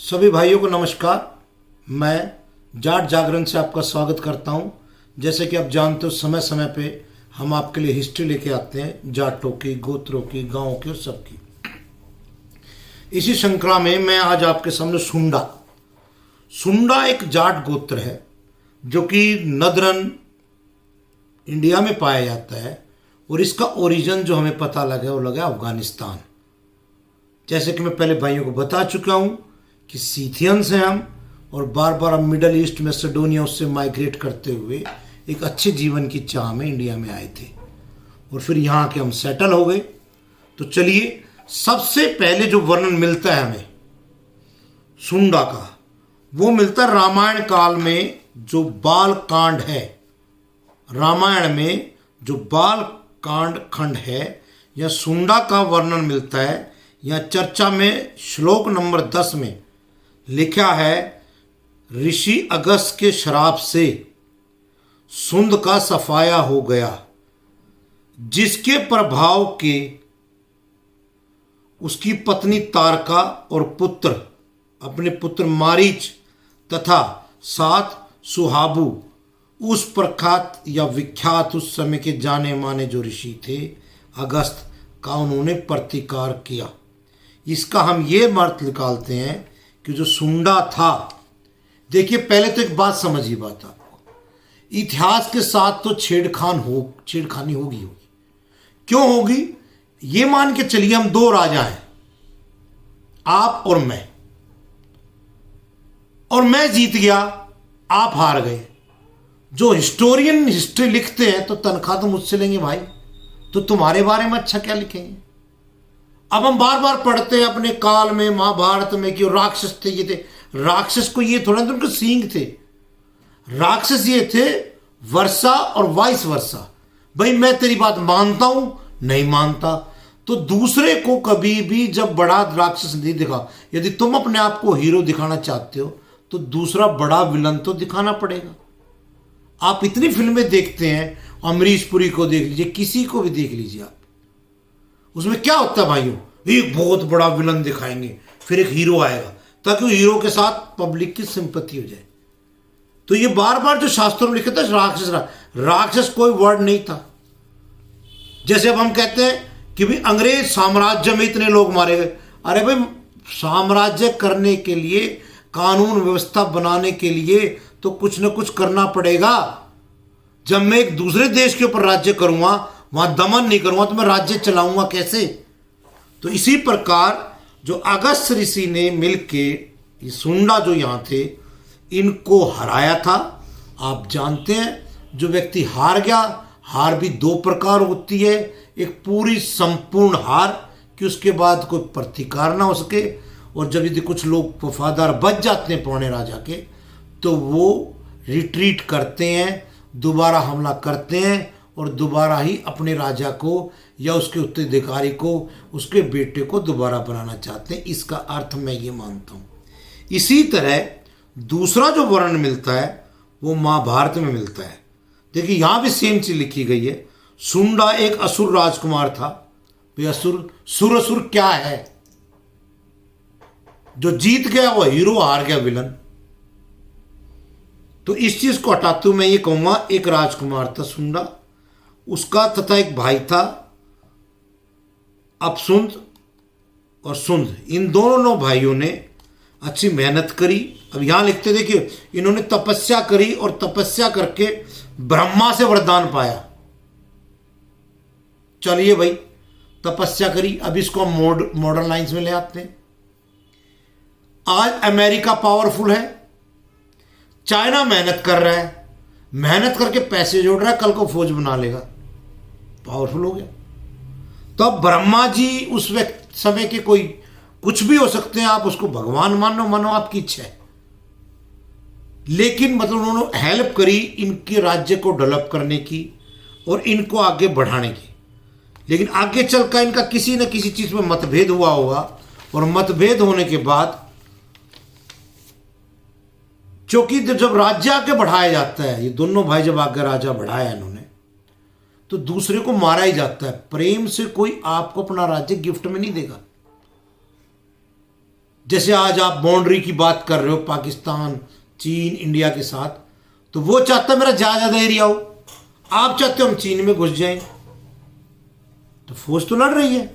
सभी भाइयों को नमस्कार। मैं जाट जागरण से आपका स्वागत करता हूं। जैसे कि आप जानते हो, समय समय पे हम आपके लिए हिस्ट्री लेके आते हैं, जाटों की, गोत्रों की, गांवों की और सबकी। इसी श्रृंखला में मैं आज आपके सामने सुंडा एक जाट गोत्र है जो कि नदरन इंडिया में पाया जाता है और इसका ओरिजिन जो हमें पता लगा वो लगा अफगानिस्तान। जैसे कि मैं पहले भाइयों को बता चुका हूं कि सीथियंस हैं हम, और बार बार हम मिडल ईस्ट मैसेडोनिया उससे माइग्रेट करते हुए एक अच्छे जीवन की चाह में इंडिया में आए थे और फिर यहाँ के हम सेटल हो गए। तो चलिए, सबसे पहले जो वर्णन मिलता है हमें सुंडा का, वो मिलता है रामायण काल में। जो बाल कांड है, रामायण में जो बाल कांड खंड है, यह सुंडा का वर्णन मिलता है। यह चर्चा में श्लोक नंबर 10 में लिखा है, ऋषि अगस्त के श्राप से सुंद का सफाया हो गया, जिसके प्रभाव के उसकी पत्नी तारका और पुत्र, अपने पुत्र मारीच तथा 7 सुहाबु, उस प्रख्यात या विख्यात उस समय के जाने माने जो ऋषि थे अगस्त का, उन्होंने प्रतिकार किया। इसका हम ये अर्थ निकालते हैं कि जो सुंडा था, देखिए पहले तो एक बात समझिए, बात आपको, इतिहास के साथ तो छेड़खानी होगी। क्यों होगी? ये मान के चलिए हम 2 राजा हैं, आप और मैं जीत गया, आप हार गए। जो हिस्टोरियन हिस्ट्री लिखते हैं तो तनख्वाह तो मुझसे लेंगे भाई, तो तुम्हारे बारे में अच्छा क्या लिखेंगे? अब हम बार बार पढ़ते हैं अपने काल में, महाभारत में, कि राक्षस थे, ये थे। राक्षस को ये थोड़ा, उनके सींग थे। राक्षस ये थे वर्षा और वाइस वर्षा। भाई मैं तेरी बात मानता हूं, नहीं मानता, तो दूसरे को कभी भी जब बड़ा राक्षस नहीं दिखा, यदि तुम अपने आप को हीरो दिखाना चाहते हो तो दूसरा बड़ा विलन तो दिखाना पड़ेगा। आप इतनी फिल्में देखते हैं, अमरीश पुरी को देख लीजिए, किसी को भी देख लीजिए आप, उसमें क्या होता है भाइयों, एक बहुत बड़ा विलन दिखाएंगे, फिर एक हीरो आएगा ताकि वो हीरो के साथ पब्लिक की सिंपैथी हो जाए। तो ये बार बार जो शास्त्रों में लिखा था राक्षस कोई वर्ड नहीं था। जैसे अब हम कहते हैं कि भाई अंग्रेज साम्राज्य में इतने लोग मारे गए। अरे भाई, साम्राज्य करने के लिए, कानून व्यवस्था बनाने के लिए तो कुछ ना कुछ करना पड़ेगा। जब मैं एक दूसरे देश के ऊपर राज्य करूंगा, वहां दमन नहीं करूंगा, तो मैं राज्य चलाऊंगा कैसे? तो इसी प्रकार जो अगस्त ऋषि ने मिलके ये सुंडा जो यहां थे, इनको हराया था। आप जानते हैं, जो व्यक्ति हार गया, हार भी 2 प्रकार होती है। एक पूरी संपूर्ण हार कि उसके बाद कोई प्रतिकार ना हो सके, और जब यदि कुछ लोग वफादार बच जाते हैं पुराने राजा के, तो वो रिट्रीट करते हैं, दोबारा हमला करते हैं और दोबारा ही अपने राजा को या उसके उत्तराधिकारी को, उसके बेटे को दोबारा बनाना चाहते हैं। इसका अर्थ मैं ये मानता हूँ। इसी तरह दूसरा जो वर्णन मिलता है वो महाभारत में मिलता है। देखिए यहाँ भी सेम चीज लिखी गई है। सुंडा एक असुर राजकुमार था। भाई असुर क्या है? जो जीत गया वो हीरो, हार गया विलन। तो इस चीज को हटाते हुए मैं ये कहूंगा, एक राजकुमार था सुंडा, उसका तथा एक भाई था अपसुंद और सुंद। इन दोनों भाइयों ने अच्छी मेहनत करी। अब यहां लिखते, देखिए, इन्होंने तपस्या करी और तपस्या करके ब्रह्मा से वरदान पाया। चलिए भाई, तपस्या करी, अब इसको हम मॉडर्न लाइन्स में ले आते हैं। आज अमेरिका पावरफुल है, चाइना मेहनत कर रहा है, मेहनत करके पैसे जोड़ रहा है, कल को फौज बना लेगा, पावरफुल हो गया। तो अब ब्रह्मा जी उस समय के कोई कुछ भी हो सकते हैं, आप उसको भगवान मानो आपकी इच्छा है, लेकिन मतलब उन्होंने हेल्प करी इनके राज्य को डेवलप करने की और इनको आगे बढ़ाने की। लेकिन आगे चलकर इनका किसी न किसी चीज में मतभेद हुआ होगा, और मतभेद होने के बाद, क्योंकि जब राज्य आगे बढ़ाया जाता है, ये दोनों भाई जब आगे राजा बढ़ाया इन्होंने, तो दूसरे को मारा ही जाता है। प्रेम से कोई आपको अपना राज्य गिफ्ट में नहीं देगा। जैसे आज आप बाउंड्री की बात कर रहे हो पाकिस्तान, चीन, इंडिया के साथ, तो वो चाहता है मेरा ज़्यादा एरिया हो, आप चाहते हो हम चीन में घुस जाएं, तो फौज तो लड़ रही है।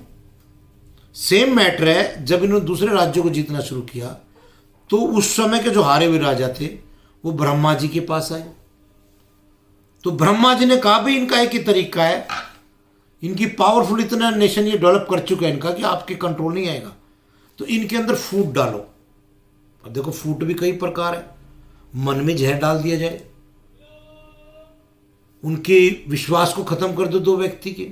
सेम मैटर है, जब इन्होंने दूसरे राज्यों को जीतना शुरू किया तो उस समय के जो हारे हुए राजा थे वो ब्रह्मा जी के पास आए। तो ब्रह्मा जी ने कहा भाई इनका एक ही तरीका है, इनकी पावरफुल इतना नेशन ये डेवलप कर चुका है इनका कि आपके कंट्रोल नहीं आएगा, तो इनके अंदर फूट डालो। अब देखो फूट भी कई प्रकार है, मन में जहर डाल दिया जाए, उनके विश्वास को खत्म कर दो दो व्यक्ति के,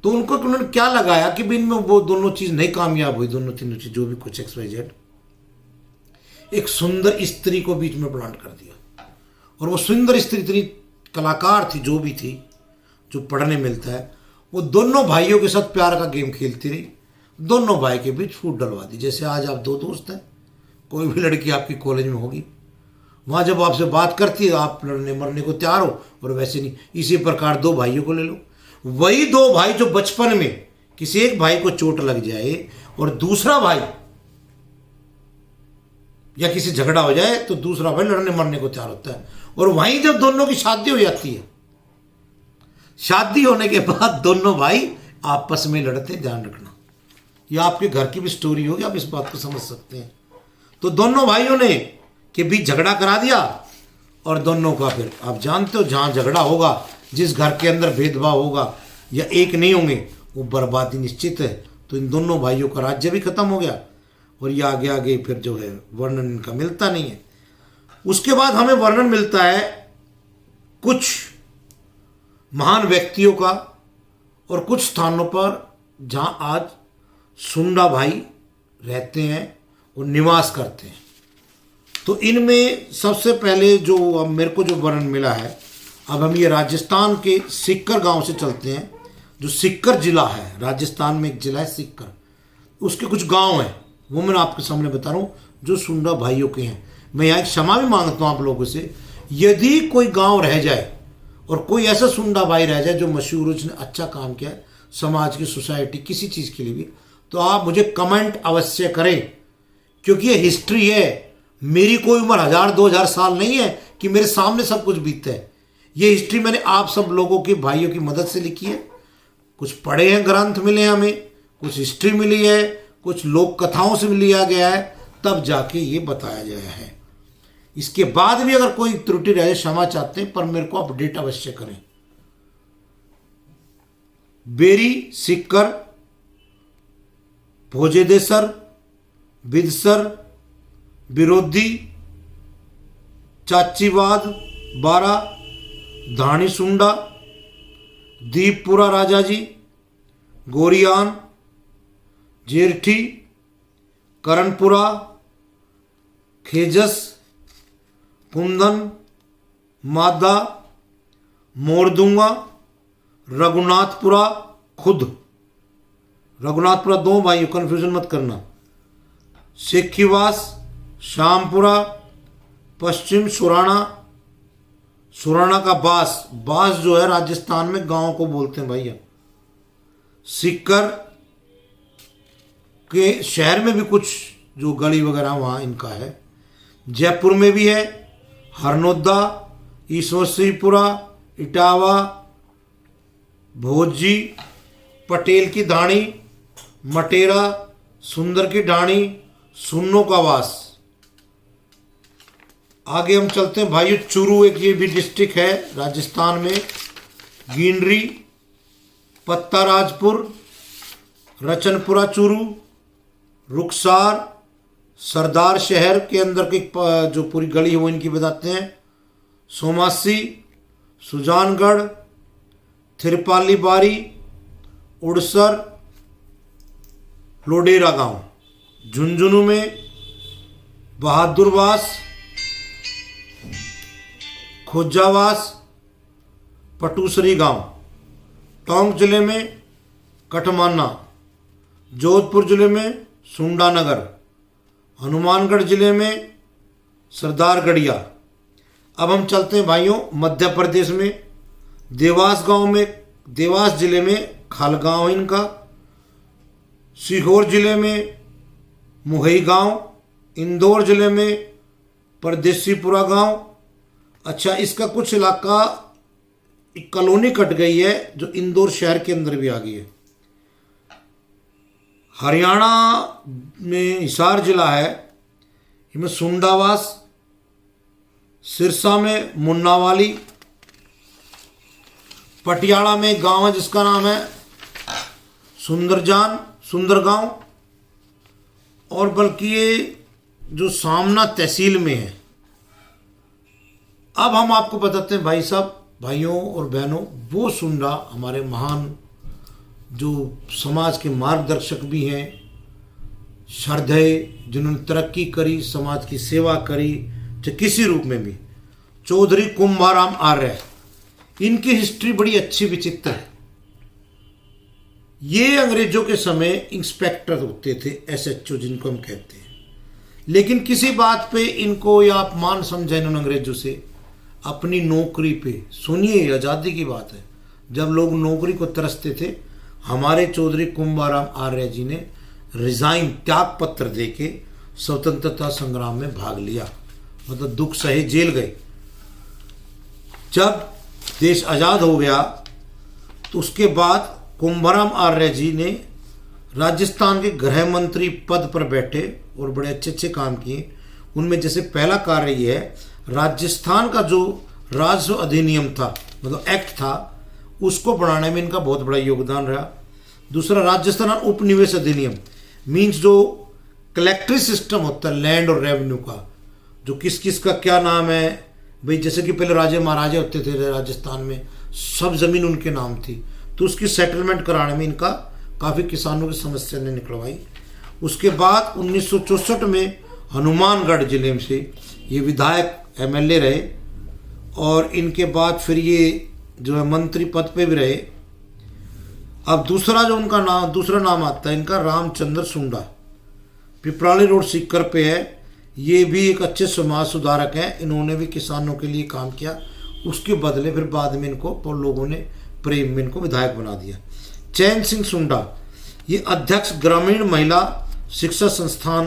तो उनको उन्होंने क्या लगाया कि भी इनमें वो दोनों चीज नहीं कामयाब हुई, दोनों तीनों चीज जो भी कुछ XYZ, एक सुंदर स्त्री को बीच में प्लांट कर दिया। और वो सुंदर स्त्री इतनी कलाकार थी, जो भी थी, जो पढ़ने मिलता है, वो दोनों भाइयों के साथ प्यार का गेम खेलती रही, दोनों भाई के बीच फूट डलवा दी। जैसे आज आप दो दोस्त हैं, कोई भी लड़की आपकी कॉलेज में होगी, वहाँ जब आपसे बात करती है आप लड़ने मरने को तैयार हो, और वैसे नहीं। इसी प्रकार दो भाइयों को ले लो, वही दो भाई जो बचपन में किसी एक भाई को चोट लग जाए और दूसरा भाई या किसी झगड़ा हो जाए तो दूसरा भाई लड़ने मरने को तैयार होता है, और वहीं जब दोनों की शादी हो जाती है, शादी होने के बाद दोनों भाई आपस में लड़ते, ध्यान रखना। ये आपके घर की भी स्टोरी होगी, आप इस बात को समझ सकते हैं। तो दोनों भाइयों ने के बीच झगड़ा करा दिया, और दोनों का फिर आप जानते हो जहां झगड़ा होगा, जिस घर के अंदर भेदभाव होगा या एक नहीं होंगे, वो बर्बादी निश्चित है। तो इन दोनों भाइयों का राज्य भी खत्म हो गया, और ये आगे आगे फिर जो है वर्णन इनका मिलता नहीं है। उसके बाद हमें वर्णन मिलता है कुछ महान व्यक्तियों का, और कुछ स्थानों पर जहां आज सुंडा भाई रहते हैं और निवास करते हैं। तो इनमें सबसे पहले जो अब मेरे को जो वर्णन मिला है, अब हम ये राजस्थान के सिक्कर गांव से चलते हैं, जो सिक्कर जिला है, राजस्थान में एक जिला है सिक्कर, उसके कुछ गांव हैं, वो मैं आपके सामने बता रहा हूँ जो सुंडा भाइयों के हैं। मैं यहाँ एक क्षमा भी मांगता हूँ आप लोगों से, यदि कोई गांव रह जाए और कोई ऐसा सुंडा भाई रह जाए जो मशहूर हो, जिसने अच्छा काम किया है समाज की, सोसाइटी, किसी चीज़ के लिए भी, तो आप मुझे कमेंट अवश्य करें, क्योंकि ये हिस्ट्री है। मेरी कोई उम्र 1000-2000 साल नहीं है कि मेरे सामने सब कुछ बीतता है। ये हिस्ट्री मैंने आप सब लोगों के भाइयों की मदद से लिखी है। कुछ पढ़े हैं ग्रंथ मिले हैं हमें, कुछ हिस्ट्री मिली है, कुछ लोक कथाओं से लिया गया है, तब जाके ये बताया गया है। इसके बाद भी अगर कोई त्रुटि रहे क्षमा चाहते हैं, पर मेरे को अपडेट अवश्य करें। बेरी, सिक्कर, भोजेदेसर, बिदसर, विरोधी, चाचीवाद, बारा, धानी सुंडा, दीपपुरा राजाजी, गोरियान, जेरठी, करणपुरा, खेजस, कुंदन, मादा, मोरदुंगा, रघुनाथपुरा खुद, रघुनाथपुरा दो भाई, कन्फ्यूजन मत करना, सेखीवास, श्यामपुरा, पश्चिम सुराना, सुराना का बास, बास जो है राजस्थान में गांव को बोलते हैं भैया। सिक्कर के शहर में भी कुछ जो गली वगैरह वहाँ इनका है। जयपुर में भी है, हरनोदा, ईश्वरसिंहपुरा, इटावा, भोजी, पटेल की धाणी, मटेरा, सुंदर की ढाणी, सुन्नो का वास। आगे हम चलते हैं भाइयों, चूरू एक ये भी डिस्ट्रिक्ट है राजस्थान में, गिंडरी, पत्ता राजपुर, रचनपुरा चूरू, रुखसार, सरदार शहर के अंदर की जो पूरी गली है वो इनकी बताते हैं, सोमासी, सुजानगढ़, थिरपाली बारी, उड़सर, लोडेरा गांव, झुंझुनू में बहादुरवास, खोजावास, पटूसरी गांव, टोंक जिले में कटमाना, जोधपुर जिले में सुंडानगर, हनुमानगढ़ जिले में सरदारगढ़िया। अब हम चलते हैं भाइयों मध्य प्रदेश में, देवास गांव में, देवास जिले में खालगांव इनका, सीहोर जिले में मुहई गांव, इंदौर जिले में परदेसीपुरा गांव। अच्छा, इसका कुछ इलाका एक कॉलोनी कट गई है जो इंदौर शहर के अंदर भी आ गई है। हरियाणा में हिसार जिला है, इसमें सुंडावास, सिरसा में मुन्नावाली, पटियाला में गांव है जिसका नाम है सुंदरगांव, और बल्कि ये जो सामना तहसील में है। अब हम आपको बताते हैं भाई साहब, भाइयों और बहनों, वो सुंडा हमारे महान जो समाज के मार्गदर्शक भी हैं, श्रद्धेय, जिन्होंने तरक्की करी, समाज की सेवा करी, चाहे किसी रूप में भी, चौधरी कुंभाराम आर्य। इनकी हिस्ट्री बड़ी अच्छी विचित्र है। ये अंग्रेजों के समय इंस्पेक्टर होते थे, एसएचओ जिनको हम कहते हैं, लेकिन किसी बात पे इनको या अपमान समझा इन्होंने अंग्रेजों से, अपनी नौकरी पे। सुनिए, आज़ादी की बात है, जब लोग नौकरी को तरसते थे, हमारे चौधरी कुंभाराम आर्य जी ने रिजाइन, त्याग पत्र देके स्वतंत्रता संग्राम में भाग लिया, मतलब दुख सहे, जेल गए। जब देश आज़ाद हो गया तो उसके बाद कुंभाराम आर्य जी ने राजस्थान के गृह मंत्री पद पर बैठे और बड़े अच्छे अच्छे काम किए। उनमें जैसे पहला कार्य ये है, राजस्थान का जो राजस्व अधिनियम था, मतलब एक्ट था, उसको बढ़ाने में इनका बहुत बड़ा योगदान रहा। दूसरा, राजस्थान उपनिवेश अधिनियम, मीन्स जो कलेक्टरी सिस्टम होता है लैंड और रेवेन्यू का, जो किस किस का क्या नाम है भाई, जैसे कि पहले राजे महाराजे होते थे राजस्थान में, सब जमीन उनके नाम थी, तो उसकी सेटलमेंट कराने में इनका काफ़ी किसानों की समस्या ने निकलवाई। उसके बाद 1964 में हनुमानगढ़ जिले में से ये विधायक एमएलए रहे, और इनके बाद फिर ये जो है मंत्री पद पे भी रहे। अब दूसरा जो उनका दूसरा नाम आता है इनका, रामचंद्र सुंडा, पिपराली रोड सीकर पे है। ये भी एक अच्छे समाज सुधारक हैं, इन्होंने भी किसानों के लिए काम किया। उसके बदले फिर बाद में इनको लोगों ने प्रेम में इनको विधायक बना दिया। चैन सिंह सुंडा, ये अध्यक्ष ग्रामीण महिला शिक्षा संस्थान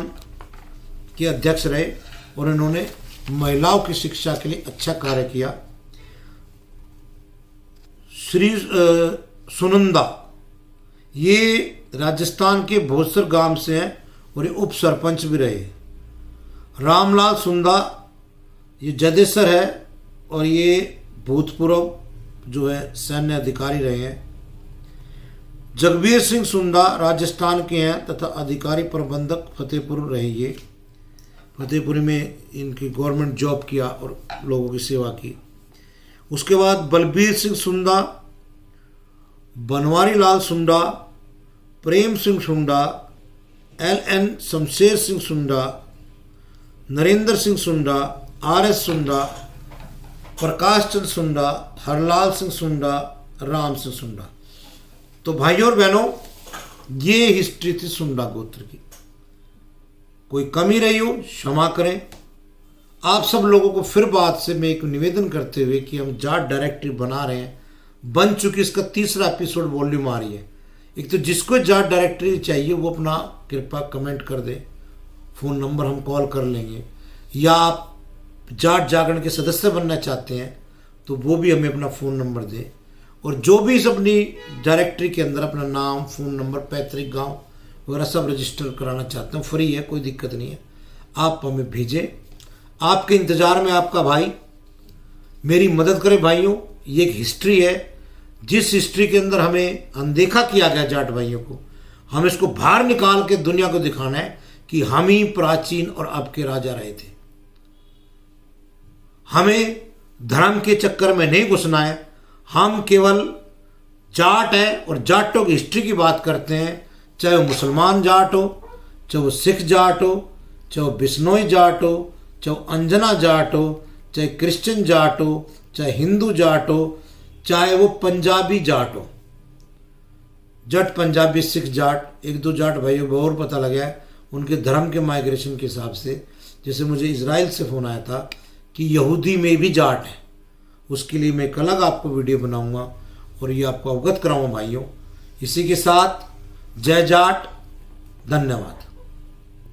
के अध्यक्ष रहे, और इन्होंने महिलाओं की शिक्षा के लिए अच्छा कार्य किया। श्री सुनंदा, ये राजस्थान के भोसर गांव से हैं और ये उप सरपंच भी रहे। रामलाल सुंदा, ये जदेसर है और ये भूतपूर्व जो है सैन्य अधिकारी रहे हैं। जगबीर सिंह सुंडा राजस्थान के हैं तथा अधिकारी प्रबंधक फतेहपुर रहे। ये फतेहपुर में इनकी गवर्नमेंट जॉब किया और लोगों की सेवा की। उसके बाद बलबीर सिंह सुंडा, बनवारी लाल सुंडा, प्रेम सिंह सुंडा, LN शमशेर सिंह सुंडा, नरेंद्र सिंह सुंडा, RS सुंडा, प्रकाश चंद सुंडा, हरलाल सिंह सुंडा, राम सिंह सुंडा। तो भाइयों और बहनों, ये हिस्ट्री थी सुंडा गोत्र की। कोई कमी रही हो क्षमा करें। आप सब लोगों को फिर बात से मैं एक निवेदन करते हुए कि हम जाट डायरेक्टरी बना रहे हैं, बन चुकी, इसका 3रा एपिसोड वॉल्यूम आ रही है। एक तो जिसको जाट डायरेक्टरी चाहिए वो अपना कृपया कमेंट कर दे, फ़ोन नंबर हम कॉल कर लेंगे, या आप जाट जागरण के सदस्य बनना चाहते हैं तो वो भी हमें अपना फ़ोन नंबर दें। और जो भी इस अपनी डायरेक्टरी के अंदर अपना नाम, फ़ोन नंबर, पैतृक गांव वगैरह सब रजिस्टर कराना चाहते हैं, फ्री है, कोई दिक्कत नहीं है, आप हमें भेजें। आपके इंतज़ार में आपका भाई, मेरी मदद करें भाइयों। ये एक हिस्ट्री है, जिस हिस्ट्री के अंदर हमें अनदेखा किया गया जाट भाइयों को, हम इसको बाहर निकाल के दुनिया को दिखाना है कि हम ही प्राचीन और अब के राजा रहे थे। हमें धर्म के चक्कर में नहीं घुसना है। हम केवल जाट हैं और जाटों की हिस्ट्री की बात करते हैं, चाहे वो मुसलमान जाट हो, चाहे वो सिख जाट हो, चाहे वो बिश्नोई जाट हो, चाहे वो अंजना जाट हो, चाहे क्रिश्चियन जाट हो, चाहे हिंदू जाट हो, चाहे वो पंजाबी जाट हो। जट, पंजाबी, सिख जाट, 1-2 जाट भाइयों को और पता लगा है उनके धर्म के माइग्रेशन के हिसाब से। जैसे मुझे इजराइल से फ़ोन आया था कि यहूदी में भी जाट है, उसके लिए मैं एक अलग आपको वीडियो बनाऊंगा और ये आपको अवगत कराऊंगा भाइयों। इसी के साथ जय जाट, धन्यवाद।